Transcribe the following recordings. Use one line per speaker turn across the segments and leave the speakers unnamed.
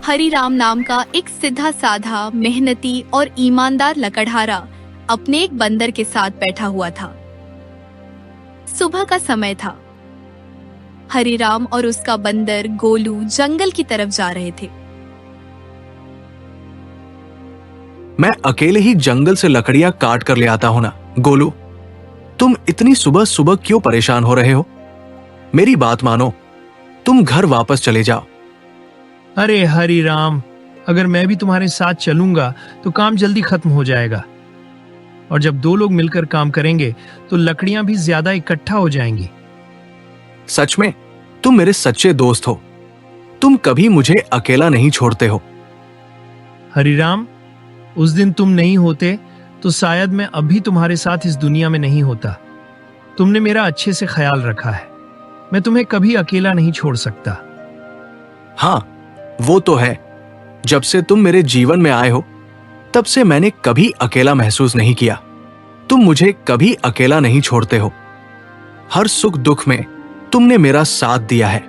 हरिराम नाम का एक सीधा साधा, मेहनती और ईमानदार लकड़हारा अपने एक बंदर के साथ बैठा हुआ था। सुबह का समय था। हरिराम और उसका बंदर गोलू जंगल की तरफ जा रहे थे।
मैं अकेले ही जंगल से लकड़ियां काट कर ले आता हूं ना। गोलू, तुम इतनी सुबह सुबह क्यों परेशान हो रहे हो? मेरी बात मानो, तुम घर वापस चले जाओ।
अरे हरिराम, अगर मैं भी तुम्हारे साथ चलूंगा तो काम जल्दी खत्म हो जाएगा, और जब दो लोग मिलकर काम करेंगे तो लकड़ियां भी ज्यादा इकट्ठा हो जाएंगी।
सच में तुम मेरे सच्चे दोस्त हो। तुम कभी मुझे अकेला नहीं छोड़ते हो।
हरिराम, उस दिन तुम नहीं होते तो शायद मैं अभी तुम्हारे साथ इस दुनिया में नहीं होता। तुमने मेरा अच्छे से ख्याल रखा है। मैं तुम्हें कभी अकेला नहीं छोड़ सकता।
हाँ, वो तो है। जब से तुम मेरे जीवन में आए हो, तब से मैंने कभी अकेला महसूस नहीं किया। तुम मुझे कभी अकेला नहीं छोड़ते हो। हर सुख दुख में तुमने मेरा साथ दिया है।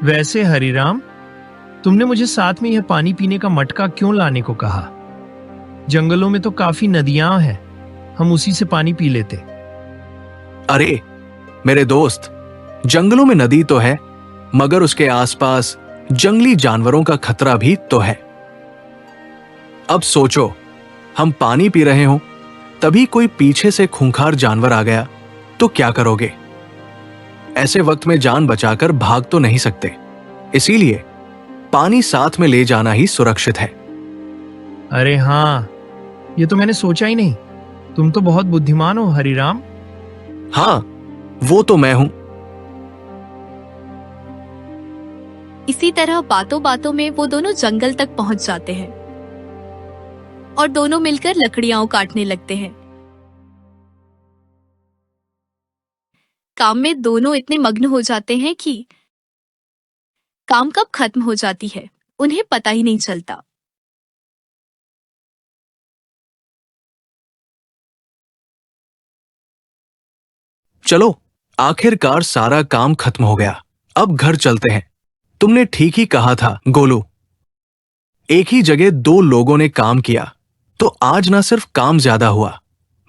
वैसे हरिराम, तुमने मुझे साथ में यह पानी पीने का मटका क्यों लाने को कहा? जंगलों में तो काफी नदियां हैं, हम उसी से पानी पी लेते।
अरे मेरे दोस्त, जंगलों में नदी तो है, मगर उसके आसपास जंगली जानवरों का खतरा भी तो है। अब सोचो, हम पानी पी रहे हो, तभी कोई पीछे से खूंखार जानवर आ गया तो क्या करोगे? ऐसे वक्त में जान बचाकर भाग तो नहीं सकते। इसीलिए पानी साथ में ले जाना ही सुरक्षित है।
अरे हाँ, ये तो मैंने सोचा ही नहीं। तुम तो बहुत बुद्धिमान हो हरिराम।
हाँ, वो तो मैं हूं।
इसी तरह बातों बातों में वो दोनों जंगल तक पहुंच जाते हैं और दोनों मिलकर लकड़ियां काटने लगते हैं। काम में दोनों इतने मग्न हो जाते हैं कि काम कब खत्म हो जाती है उन्हें पता ही नहीं चलता।
चलो, आखिरकार सारा काम खत्म हो गया। अब घर चलते हैं। तुमने ठीक ही कहा था गोलू। एक ही जगह दो लोगों ने काम किया तो आज ना सिर्फ काम ज्यादा हुआ,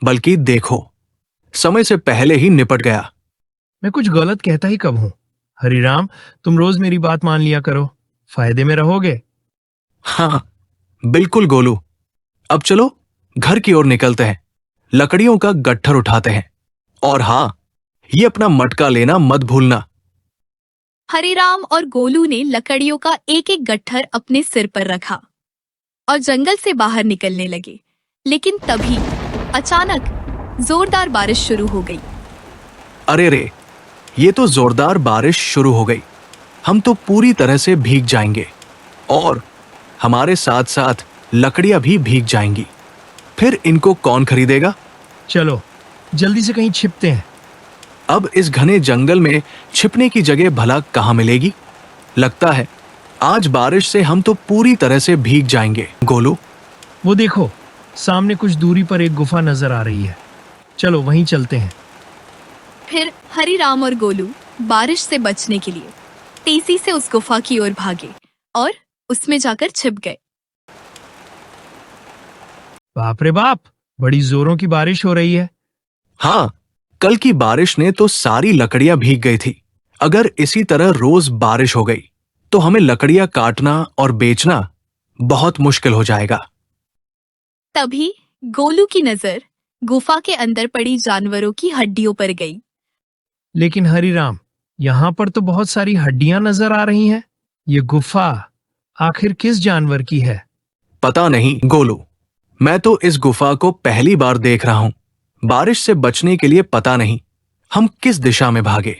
बल्कि देखो, समय से पहले ही निपट गया।
मैं कुछ गलत कहता ही कब हूं? हरिराम, तुम रोज मेरी बात मान लिया करो, फायदे में रहोगे।
हाँ, बिल्कुल गोलू। अब चलो घर की ओर निकलते हैं, लकड़ियों का गट्ठर उठाते हैं। और हाँ, ये अपना मटका लेना मत भूलना।
हरिराम और गोलू ने लकड़ियों का एक एक गट्ठर अपने सिर पर रखा और जंगल से बाहर निकलने लगे। लेकिन तभी अचानक जोरदार बारिश शुरू हो गई।
अरे रे, ये तो जोरदार बारिश शुरू हो गई। हम तो पूरी तरह से भीग जाएंगे और हमारे साथ साथ लकड़ियां भी भीग जाएंगी। फिर इनको कौन खरीदेगा?
चलो जल्दी से कहीं छिपते हैं।
अब इस घने जंगल में छिपने की जगह भला कहाँ मिलेगी? लगता है आज बारिश से हम तो पूरी तरह से भीग जाएंगे। गोलू,
वो देखो, सामने कुछ दूरी पर एक गुफा नजर आ रही है। चलो वहीं चलते हैं।
फिर हरिराम और गोलू बारिश से बचने के लिए तेजी से उस गुफा की ओर भागे और उसमें जाकर छिप गए।
बाप रे बाप, बड़ी जोरों की बारिश हो रही है।
हाँ, कल की बारिश ने तो सारी लकड़ियां भीग गई थी। अगर इसी तरह रोज बारिश हो गई तो हमें लकड़ियां काटना और बेचना बहुत मुश्किल हो जाएगा।
तभी गोलू की नजर गुफा के अंदर पड़ी जानवरों की हड्डियों पर गई।
लेकिन हरिराम, यहाँ पर तो बहुत सारी हड्डियां नजर आ रही हैं। ये गुफा आखिर किस जानवर की है?
पता नहीं गोलू, मैं तो इस गुफा को पहली बार देख रहा हूं। बारिश से बचने के लिए पता नहीं हम किस दिशा में भागे,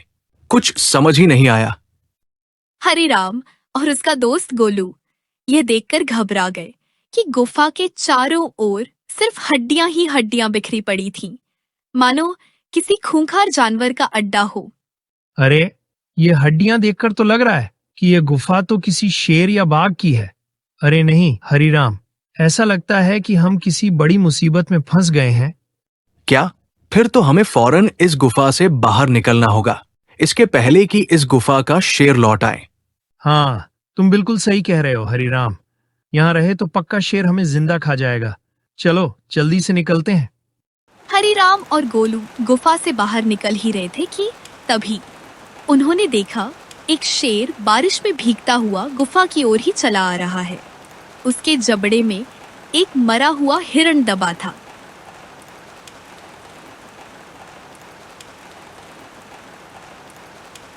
कुछ समझ ही नहीं आया।
हरिराम और उसका दोस्त गोलू यह देखकर घबरा गए कि गुफा के चारों ओर सिर्फ हड्डियां ही हड्डियां बिखरी पड़ी थीं, मानो किसी खूंखार जानवर का अड्डा हो।
अरे, ये हड्डियां देखकर तो लग रहा है कि ये गुफा तो किसी शेर या बाघ की है। अरे नहीं हरिराम, ऐसा लगता है कि हम किसी बड़ी मुसीबत में फंस गए हैं।
क्या? फिर तो हमें फौरन इस गुफा से बाहर निकलना होगा, इसके पहले कि इस गुफा का शेर लौट आए।
हाँ, तुम बिल्कुल सही कह रहे हो हरिराम। यहाँ रहे तो पक्का शेर हमें जिंदा खा जाएगा। चलो जल्दी से निकलते हैं।
हरिराम और गोलू गुफा से बाहर निकल ही रहे थे कि तभी उन्होंने देखा एक शेर बारिश में भीगता हुआ गुफा की ओर ही चला आ रहा है। उसके जबड़े में एक मरा हुआ हिरण दबा था।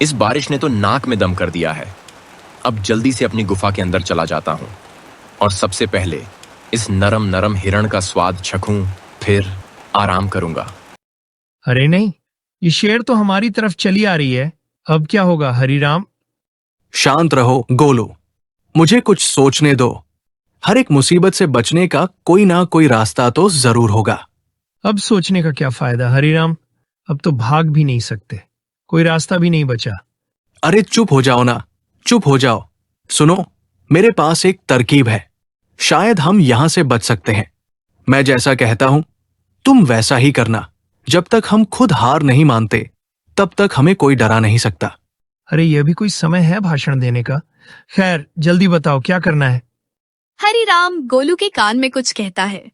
इस बारिश ने तो नाक में दम कर दिया है। अब जल्दी से अपनी गुफा के अंदर चला जाता हूं और सबसे पहले इस नरम नरम हिरण का स्वाद चखूं, फिर आराम करूंगा।
अरे नहीं, ये शेर तो हमारी तरफ चली आ रही है। अब क्या होगा हरिराम?
शांत रहो गोलू, मुझे कुछ सोचने दो। हर एक मुसीबत से बचने का कोई ना कोई रास्ता तो जरूर होगा।
अब सोचने का क्या फायदा हरिराम? अब तो भाग भी नहीं सकते, कोई रास्ता भी नहीं बचा।
अरे चुप हो जाओ ना, चुप हो जाओ। सुनो, मेरे पास एक तरकीब है। शायद हम यहां से बच सकते हैं। मैं जैसा कहता हूं तुम वैसा ही करना। जब तक हम खुद हार नहीं मानते तब तक हमें कोई डरा नहीं सकता।
अरे यह भी कोई समय है भाषण देने का? खैर जल्दी बताओ क्या करना है।
हरिराम गोलू के कान में कुछ कहता है।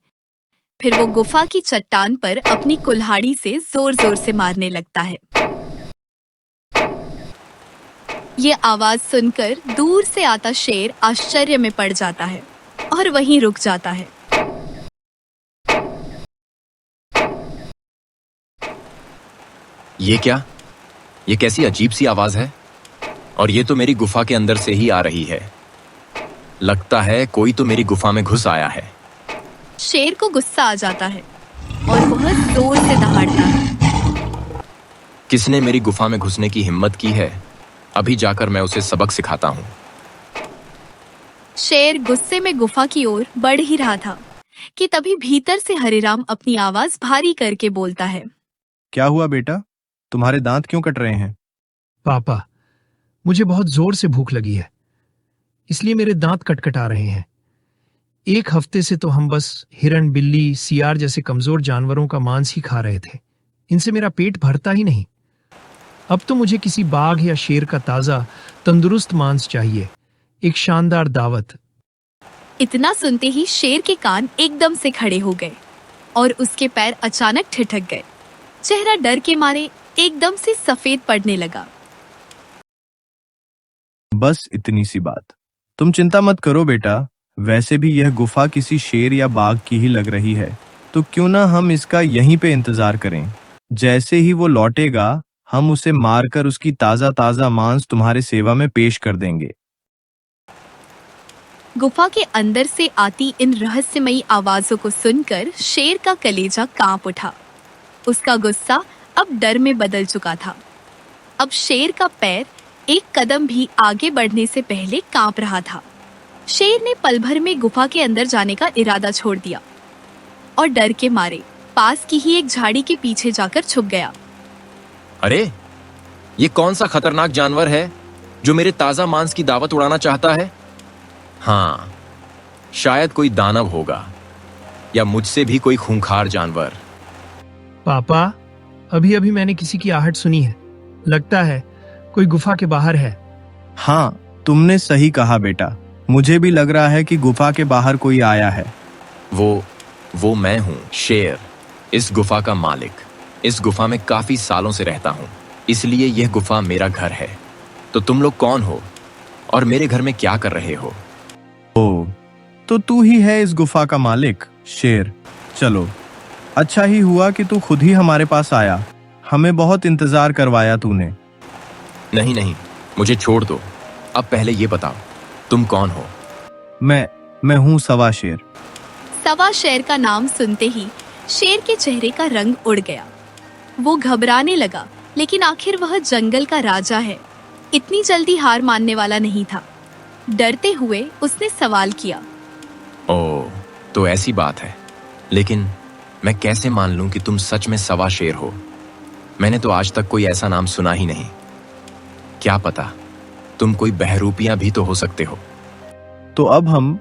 फिर वो गुफा की चट्टान पर अपनी कुल्हाड़ी से जोर जोर से मारने लगता है। ये आवाज सुनकर दूर से आता शेर आश्चर्य में पड़ जाता है और वहीं रुक जाता है।
ये क्या? ये कैसी अजीब सी आवाज है? और ये तो मेरी गुफा के अंदर से ही आ रही है। लगता है कोई तो मेरी गुफा में घुस आया है।
शेर को गुस्सा आ जाता है और वह जोर से दहाड़ता है।
किसने मेरी गुफा में घुसने की हिम्मत की है? अभी जाकर मैं उसे सबक सिखाता हूं।
शेर गुस्से में गुफा की ओर बढ़ ही रहा था कि तभी भीतर से हरिराम अपनी आवाज भारी करके बोलता है।
क्या हुआ बेटा, तुम्हारे दांत क्यों कट रहे हैं?
पापा, मुझे बहुत जोर से भूख लगी है, इसलिए मेरे दांत कटकटा रहे हैं। एक हफ्ते से तो हम बस हिरण, बिल्ली, सियार जैसे कमजोर जानवरों का मांस ही खा रहे थे। इनसे मेरा पेट भरता ही नहीं। अब तो मुझे किसी बाघ या शेर का ताजा तंदुरुस्त मांस चाहिए, एक शानदार दावत।
इतना सुनते ही शेर के कान एकदम से खड़े हो गए और उसके पैर अचानक ठिठक गए। चेहरा डर के मारे एकदम से सफेद पड़ने लगा।
बस इतनी सी बात, तुम चिंता मत करो बेटा। वैसे भी यह गुफा किसी शेर या बाघ की ही लग रही है, तो क्यों ना हम इसका यहीं पे इंतजार करें। जैसे ही वो लौटेगा हम उसे मारकर उसकी ताजा ताजा मांस तुम्हारे सेवा में पेश कर देंगे।
गुफा के अंदर से आती इन रहस्यमयी आवाजों को सुनकर शेर का कलेजा कांप उठा। उसका गुस्सा अब डर में बदल चुका था। अब शेर का पैर एक कदम भी आगे बढ़ने से पहले कांप रहा था। शेर ने पल भर में गुफा के अंदर जाने का इरादा छोड़ दिया और डर के मारे पास की ही एक झाड़ी के पीछे जाकर छुप गया।
अरे, ये कौन सा खतरनाक जानवर है जो मेरे ताजा मांस की दावत उड़ाना चाहता है? हाँ, शायद कोई दानव होगा या मुझसे भी कोई खूंखार जानवर।
पापा, अभी अभी मैंने किसी की आहट सुनी है। लगता है कोई गुफा के बाहर है।
हाँ, तुमने सही कहा बेटा। मुझे भी लग रहा है कि गुफा के बाहर कोई आया है।
वो मैं हूं, शेर, इस गुफा का मालिक। इस गुफा में काफी सालों से रहता हूं, इसलिए यह गुफा मेरा घर है। तो तुम लोग कौन हो और मेरे घर में क्या कर रहे हो?
ओ, तो तू ही है इस गुफा का मालिक, शेर। चलो, अच्छा ही हुआ कि तू खुद ही हमारे पास आया। हमें बहुत इंतजार करवाया तूने।
नहीं, मुझे छोड़ दो। अब पहले ये बताओ, तुम कौन हो?
मैं हूँ सवा शेर।
सवा शेर का नाम सुनते ही शेर के चेहरे का रंग उड़ गया। वो घबराने लगा, लेकिन आखिर वह जंगल का राजा है, इतनी जल्दी हार मानने वाला नहीं था। डरते हुए उसने सवाल किया।
ओह, तो ऐसी बात है। लेकिन मैं कैसे मान लूं कि तुम सच में सवा शेर हो? मैंने तो आज तक कोई ऐसा नाम सुना ही नहीं। क्या पता तुम कोई बहरूपियां भी तो हो सकते हो।
तो अब हम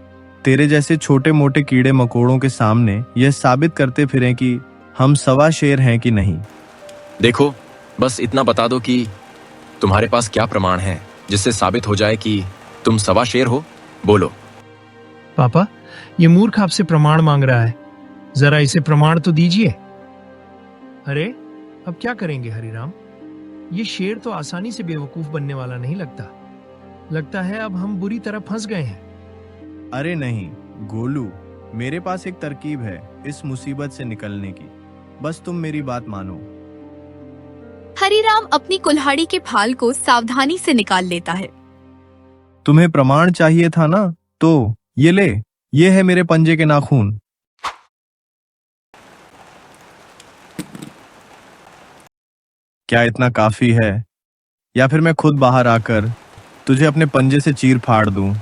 तेरे जैसे छोटे मोटे कीड़े मकोड़ों के सामने यह साबित करते फिरें कि हम सवा शेर हैं कि नहीं।
देखो, बस इतना बता दो कि तुम्हारे पास क्या प्रमाण है जिससे साबित हो जाए कि तुम सवा शेर हो? बोलो।
पापा, ये मूर्ख आपसे प्रमाण मांग रहा है, जरा इसे प्रमाण तो दीजिए। अरे, अब क्या करेंगे हरिराम? ये शेर तो आसानी से बेवकूफ बनने वाला नहीं लगता। लगता है अब हम बुरी तरह फंस गए हैं।
अरे नहीं गोलू, मेरे पास एक तरकीब है इस मुसीबत से निकलने की, बस तुम मेरी बात मानो।
हरिराम अपनी कुल्हाड़ी के फाल को सावधानी से निकाल लेता है।
तुम्हें प्रमाण चाहिए था ना, तो ये ले, ये है मेरे पंजे के नाखून। क्या इतना काफी है, या फिर मैं खुद बाहर आकर तुझे अपने पंजे से चीर फाड़ दूं,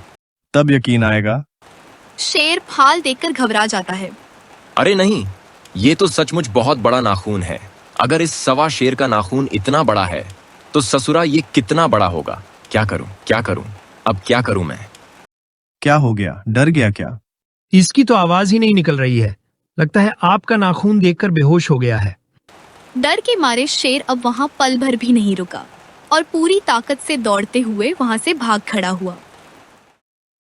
तब यकीन आएगा?
शेर फाल देखकर घबरा जाता है।
अरे नहीं, ये तो सचमुच बहुत बड़ा नाखून है। अगर इस सवा शेर का नाखून इतना बड़ा है तो ससुरा ये कितना बड़ा होगा। क्या करूं, क्या करूं, अब क्या करूं मैं?
क्या हो गया, डर गया क्या?
इसकी तो आवाज ही नहीं निकल रही है। लगता है आपका नाखून देखकर बेहोश हो गया है।
डर के मारे शेर अब वहां पल भर भी नहीं रुका और पूरी ताकत से दौड़ते हुए वहां से भाग खड़ा हुआ।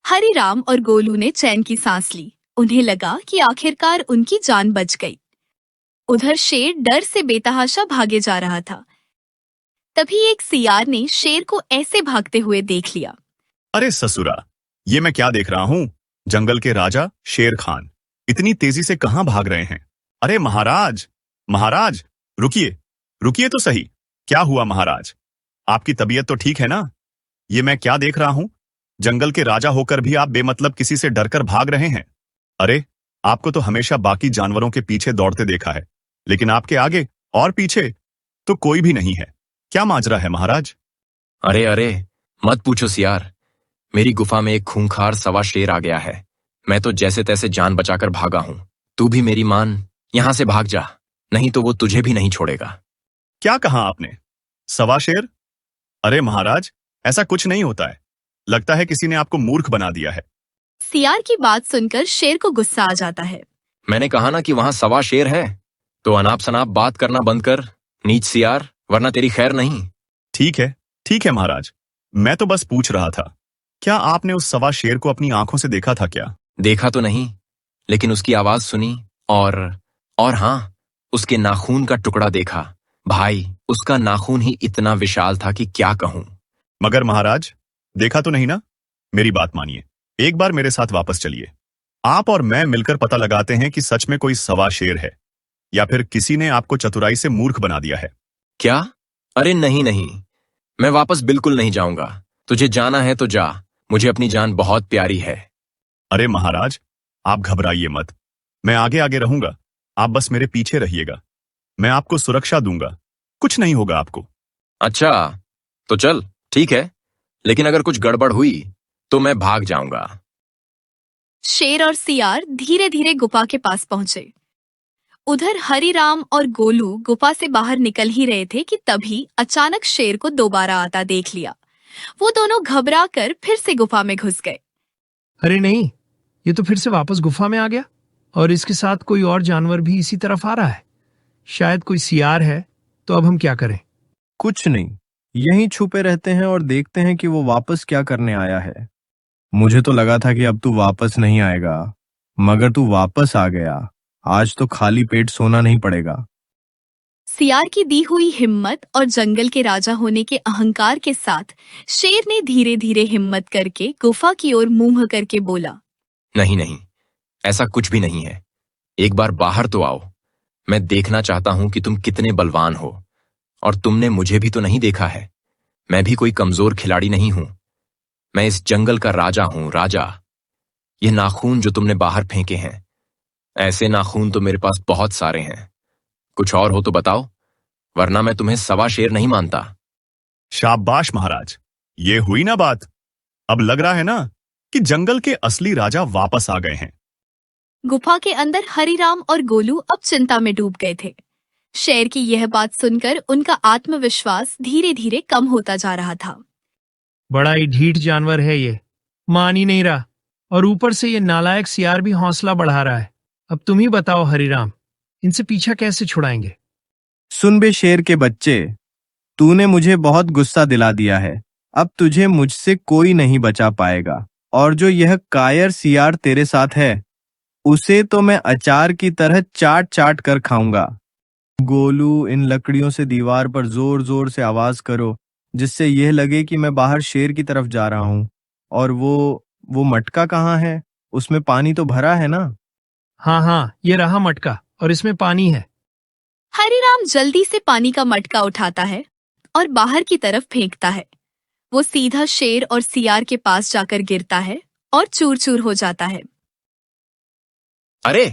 हरिराम और गोलू ने चैन की सांस ली। उन्हें लगा कि आखिरकार उनकी जान बच गई। उधर शेर डर से बेतहाशा भागे जा रहा था। तभी एक सियार ने शेर को ऐसे भागते हुए देख लिया।
अरे ससुरा, ये मैं क्या देख रहा हूँ? जंगल के राजा शेर खान इतनी तेजी से कहाँ भाग रहे हैं? अरे महाराज, महाराज, रुकिए, रुकिए तो सही। क्या हुआ महाराज? आपकी तबीयत तो ठीक है ना? ये मैं क्या देख रहा हूँ? जंगल के राजा होकर भी आप बेमतलब किसी से डरकर भाग रहे हैं। अरे, आपको तो हमेशा बाकी जानवरों के पीछे दौड़ते देखा है, लेकिन आपके आगे और पीछे तो कोई भी नहीं है। क्या माजरा है महाराज?
अरे अरे, मत पूछो सियार। मेरी गुफा में एक खूंखार सवा शेर आ गया है। मैं तो जैसे तैसे जान बचाकर भागा हूं। तू भी मेरी मान, यहां से भाग जा, नहीं तो वो तुझे भी नहीं छोड़ेगा।
क्या कहा आपने? सवा शेर? अरे महाराज, ऐसा कुछ नहीं होता है। लगता है किसी ने आपको मूर्ख बना दिया है।
सियार की बात सुनकर शेर को गुस्सा आ जाता है।
मैंने कहा ना कि वहां सवा शेर है, तो अनाप शनाप बात करना बंद कर, नीच सियार, वरना तेरी खैर नहीं।
ठीक है महाराज, मैं तो बस पूछ रहा था, क्या आपने उस सवा शेर को अपनी आंखों से देखा था क्या?
देखा तो नहीं, लेकिन उसकी आवाज सुनी और हाँ, उसके नाखून का टुकड़ा देखा। भाई, उसका नाखून ही इतना विशाल था कि क्या कहूं।
मगर महाराज, देखा तो नहीं ना? मेरी बात मानिए, एक बार मेरे साथ वापस चलिए। आप और मैं मिलकर पता लगाते हैं कि सच में कोई सवा शेर है या फिर किसी ने आपको चतुराई से मूर्ख बना दिया है।
क्या? अरे नहीं नहीं, मैं वापस बिल्कुल नहीं जाऊंगा। तुझे जाना है तो जा, मुझे अपनी जान बहुत प्यारी है।
अरे महाराज, आप घबराइए मत, मैं आगे आगे रहूंगा, आप बस मेरे पीछे रहिएगा। मैं आपको सुरक्षा दूंगा, कुछ नहीं होगा आपको।
अच्छा, तो चल, ठीक है, लेकिन अगर कुछ गड़बड़ हुई तो मैं भाग जाऊंगा।
शेर और सियार धीरे धीरे गुफा के पास पहुंचे। उधर हरिराम और गोलू गुफा से बाहर निकल ही रहे थे कि तभी अचानक शेर को दोबारा आता देख लिया। वो दोनों घबरा कर फिर से गुफा में घुस गए।
अरे नहीं, ये तो फिर से वापस गुफा में आ गया और इसके साथ कोई और जानवर भी इसी तरफ आ रहा है। शायद कोई सियार है। तो अब हम क्या करें?
कुछ नहीं, यहीं छुपे रहते हैं और देखते हैं कि वो वापस क्या करने आया है। मुझे तो लगा था कि अब तू वापस नहीं आएगा, मगर तू वापस आ गया। आज तो खाली पेट सोना नहीं पड़ेगा।
सियार की दी हुई हिम्मत और जंगल के राजा होने के अहंकार के साथ शेर ने धीरे धीरे हिम्मत करके गुफा की ओर मुंह करके बोला,
नहीं नहीं, ऐसा कुछ भी नहीं है। एक बार बाहर तो आओ। मैं देखना चाहता हूं कि तुम कितने बलवान हो, और तुमने मुझे भी तो नहीं देखा है। मैं भी कोई कमजोर खिलाड़ी नहीं हूं। मैं इस जंगल का राजा हूं, राजा। ये नाखून जो तुमने बाहर फेंके हैं, ऐसे नाखून तो मेरे पास बहुत सारे हैं। कुछ और हो तो बताओ, वरना मैं तुम्हें सवा शेर नहीं मानता।
शाबाश महाराज, ये हुई ना बात। अब लग रहा है ना कि जंगल के असली राजा वापस आ गए हैं।
गुफा के अंदर हरिराम और गोलू अब चिंता में डूब गए थे। शेर की यह बात सुनकर उनका आत्मविश्वास धीरे धीरे कम होता जा रहा था।
बड़ा ही ढीठ जानवर है ये, मान ही नहीं रहा, और ऊपर से ये नालायक सियार भी हौसला बढ़ा रहा है। अब तुम ही बताओ हरिराम, इनसे पीछा कैसे छुड़ाएंगे?
सुन बे शेर के बच्चे, तूने मुझे बहुत गुस्सा दिला दिया है। अब तुझे मुझसे कोई नहीं बचा पाएगा, और जो यह कायर सियार तेरे साथ है उसे तो मैं अचार की तरह चाट चाट कर खाऊंगा। गोलू, इन लकड़ियों से दीवार पर जोर जोर से आवाज करो, जिससे यह लगे कि मैं बाहर शेर की तरफ जा रहा हूँ। और वो मटका कहाँ है? उसमें पानी तो भरा है ना?
हाँ हाँ, ये रहा मटका और इसमें पानी है।
हरिराम जल्दी से पानी का मटका उठाता है और बाहर की तरफ फेंकता है। वो सीधा शेर और सियार के पास जाकर गिरता है और चूर चूर हो जाता है।
अरे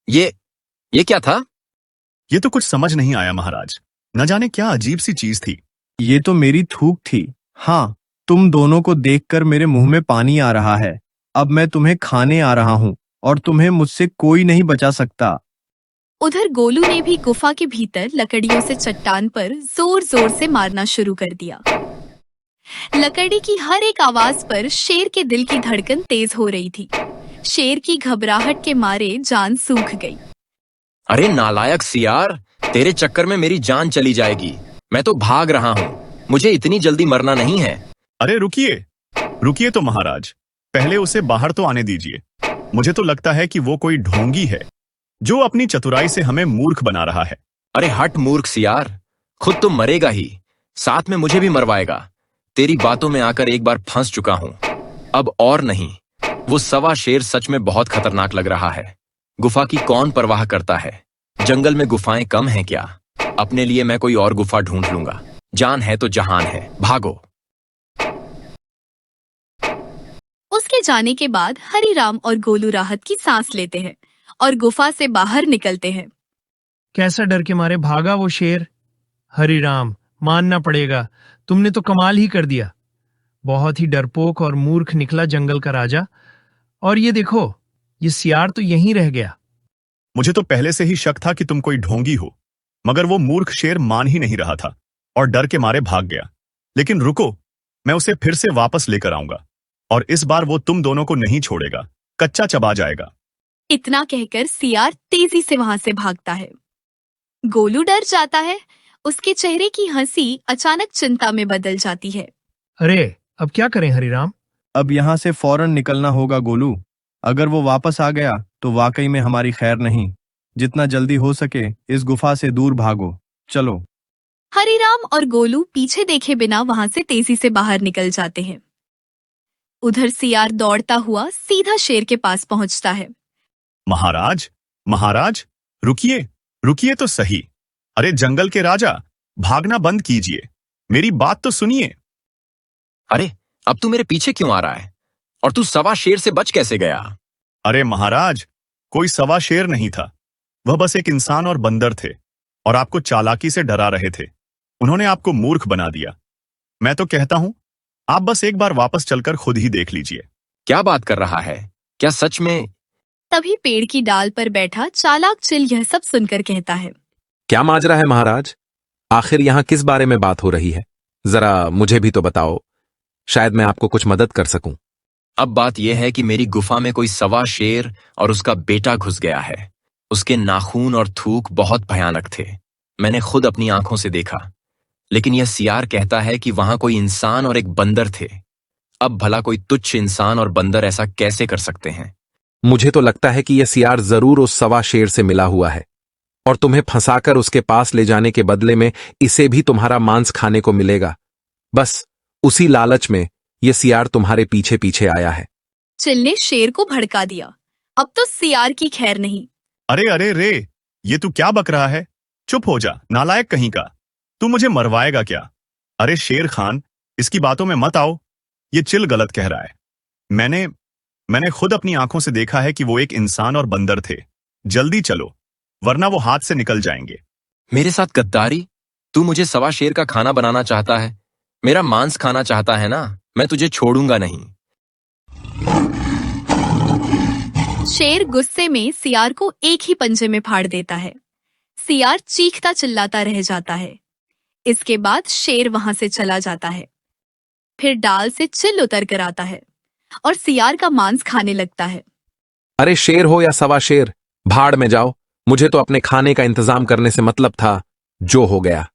ये क्या था?
ये तो कुछ समझ नहीं आया महाराज। न जाने क्या अजीब सी चीज थी।
ये तो मेरी थूक थी। हाँ, तुम दोनों को देखकर मेरे मुंह में पानी आ रहा है। अब मैं तुम्हें खाने आ रहा हूँ और तुम्हें मुझसे कोई नहीं बचा सकता।
उधर गोलू ने भी गुफा के भीतर लकड़ियों से चट्टान पर जोर जोर से मारना शुरू कर दिया। लकड़ी की हर एक आवाज पर शेर के दिल की धड़कन तेज हो रही थी। शेर की घबराहट के मारे जान सूख गई।
अरे नालायक सियार, तेरे चक्कर में मेरी जान चली जाएगी। मैं तो भाग रहा हूँ, मुझे इतनी जल्दी मरना नहीं है।
अरे रुकिए, रुकिए तो महाराज, पहले उसे बाहर तो आने दीजिए। मुझे तो लगता है कि वो कोई ढोंगी है जो अपनी चतुराई से हमें मूर्ख बना रहा है।
अरे हट मूर्ख सियार, खुद तो मरेगा ही, साथ में मुझे भी मरवाएगा। तेरी बातों में आकर एक बार फंस चुका हूं, अब और नहीं। वो सवा शेर सच में बहुत खतरनाक लग रहा है। गुफा की कौन परवाह करता है? जंगल में गुफाएं कम हैं क्या? अपने लिए मैं कोई और गुफा ढूंढ लूंगा। जान है तो जहान है, भागो।
उसके जाने के बाद हरिराम और गोलू राहत की सांस लेते हैं और गुफा से बाहर निकलते हैं।
कैसा डर के मारे भागा वो शेर। हरिराम, मानना पड़ेगा, तुमने तो कमाल ही कर दिया। बहुत ही डरपोक और मूर्ख निकला जंगल का राजा। और ये देखो, ये सियार तो यहीं रह गया।
मुझे तो पहले से ही शक था कि तुम कोई ढोंगी हो, मगर वो मूर्ख शेर मान ही नहीं रहा था और डर के मारे भाग गया। लेकिन रुको, मैं उसे फिर से वापस लेकर आऊंगा, और इस बार वो तुम दोनों को नहीं छोड़ेगा, कच्चा चबा जाएगा।
इतना कहकर सियार तेजी से वहां से भागता है। गोलू डर जाता है। उसके चेहरे की हंसी अचानक चिंता में बदल जाती है।
अरे अब क्या करें हरिराम?
अब यहाँ से फौरन निकलना होगा गोलू। अगर वो वापस आ गया तो वाकई में हमारी खैर नहीं। जितना जल्दी हो सके इस गुफा से दूर भागो। चलो।
हरिराम और गोलू पीछे देखे बिना वहां से तेजी से बाहर निकल जाते हैं। उधर सियार दौड़ता हुआ सीधा शेर के पास पहुंचता है।
महाराज, महाराज, रुकिए, रुकिए तो सही। अरे जंगल के राजा, भागना बंद कीजिए, मेरी बात तो सुनिए।
अरे अब तू मेरे पीछे क्यों आ रहा है? और तू सवा शेर से बच कैसे गया?
अरे महाराज, कोई सवा शेर नहीं था। वह बस एक इंसान और बंदर थे, और आपको चालाकी से डरा रहे थे। उन्होंने आपको मूर्ख बना दिया। मैं तो कहता हूं, आप बस एक बार वापस चलकर खुद ही देख लीजिए।
क्या बात कर रहा है? क्या सच में?
तभी पेड़ की डाल पर बैठा चालाक चिल यह सब सुनकर कहता है।
क्या माजरा है महाराज? आखिर यहाँ किस बारे में बात हो रही है? जरा मुझे भी तो बताओ, शायद मैं आपको कुछ मदद कर सकूं।
अब बात यह है कि मेरी गुफा में कोई सवा शेर और उसका बेटा घुस गया है। उसके नाखून और थूक बहुत भयानक थे, मैंने खुद अपनी आंखों से देखा। लेकिन यह सियार कहता है कि वहां कोई इंसान और एक बंदर थे। अब भला कोई तुच्छ इंसान और बंदर ऐसा कैसे कर सकते हैं?
मुझे तो लगता है कि यह सियार जरूर उस सवा शेर से मिला हुआ है, और तुम्हें फंसाकर उसके पास ले जाने के बदले में इसे भी तुम्हारा मांस खाने को मिलेगा। बस उसी लालच में यह सियार तुम्हारे पीछे पीछे आया है।
चिल ने शेर को भड़का दिया। अब तो सियार की खैर नहीं।
अरे अरे रे, ये तू क्या बक रहा है? चुप हो जा, नालायक कहीं का। तू मुझे मरवाएगा क्या? अरे शेर खान, इसकी बातों में मत आओ। ये चिल गलत कह रहा है। मैंने खुद अपनी आंखों से देखा है कि वो एक इंसान और बंदर थे। जल्दी चलो, वरना वो हाथ से निकल जाएंगे।
मेरे साथ गद्दारी? तू मुझे सवा शेर का खाना बनाना चाहता है, मेरा मांस खाना चाहता है ना? मैं तुझे छोड़ूंगा नहीं।
शेर गुस्से में सियार को एक ही पंजे में फाड़ देता है। सियार चीखता चिल्लाता रह जाता है। इसके बाद शेर वहां से चला जाता है। फिर डाल से चिल उतर कर आता है और सियार का मांस खाने लगता है।
अरे शेर हो या सवा शेर, भाड़ में जाओ। मुझे तो अपने खाने का इंतजाम करने से मतलब था। जो हो गया।